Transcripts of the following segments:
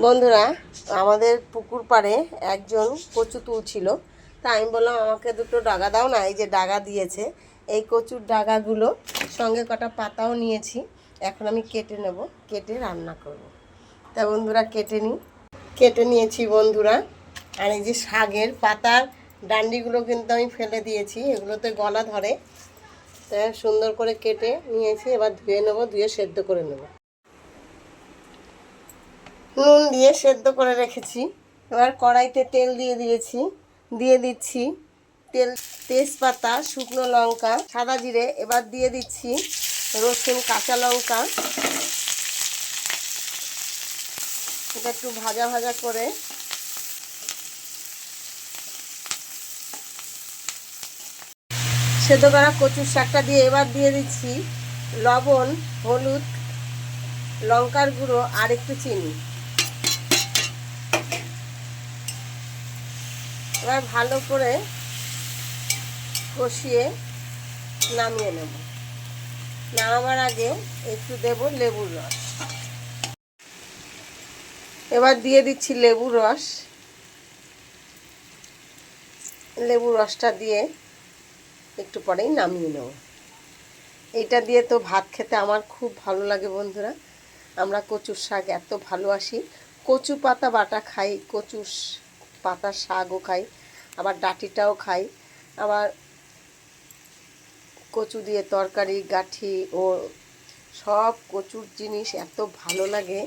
বন্ধুরা, আমাদের পুকুর পাড়ে একজন কচু তুলছিল। তা আমি বললাম আমাকে দুটো ডাগা দাও না। এই যে ডাগা দিয়েছে, এই কচুর ডাগাগুলো সঙ্গে কটা পাতাও নিয়েছি। এখন আমি কেটে নেব, কেটে রান্না করব। তা বন্ধুরা কেটে নিয়েছি বন্ধুরা। আর এই যে শাকের পাতার ডান্ডিগুলো কিন্তু আমি ফেলে দিয়েছি, এগুলোতে গলা ধরে। তাই সুন্দর করে কেটে নিয়েছি। এবার ধুয়ে নেব, ধুয়ে সেদ্ধ করে নেব। নুন দিয়ে সেদ্ধ করে রেখেছি। এবার কড়াইতে তেল দিয়ে দিচ্ছি তেজপাতা, শুকনো লঙ্কা, সাদা জিরে। এবার দিয়ে দিচ্ছি রসুন, কাঁচা লঙ্কা। এটা একটু ভাজা ভাজা করে সেদ্ধ করা কচুর শাকটা দিয়ে এবার দিয়ে দিচ্ছি লবণ, হলুদ, লঙ্কার গুঁড়ো আর একটু চিনি। এবার ভালো করে কষিয়ে নামিয়ে নেব। নামাবার আগে একটু দেব লেবুর রস। এবার দিয়ে দিচ্ছি লেবুর রসটা দিয়ে একটু পরেই নামিয়ে নেব। এইটা দিয়ে তো ভাত খেতে আমার খুব ভালো লাগে বন্ধুরা। আমরা কচুর শাক এত ভালোবাসি। কচু পাতা বাটা খাই, কচুর পাতার শাকও খাই, আবার ডাঁটিটাও খাই। আবার কচু দিয়ে তরকারি, গাঠি ও সব কচুর জিনিস এত ভালো লাগে।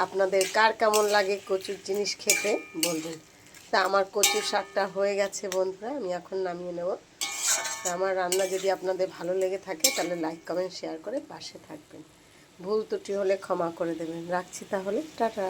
আপনাদের কার কেমন লাগে কচুর জিনিস খেতে বলবেন। তা আমার কচুর শাকটা হয়ে গেছে বন্ধুরা, আমি এখন নামিয়ে নেব। তা আমার রান্না যদি আপনাদের ভালো লেগে থাকে তাহলে লাইক, কমেন্ট, শেয়ার করে পাশে থাকবেন। ভুল ত্রুটি হলে ক্ষমা করে দেবেন। রাখছি তাহলে, টাটা।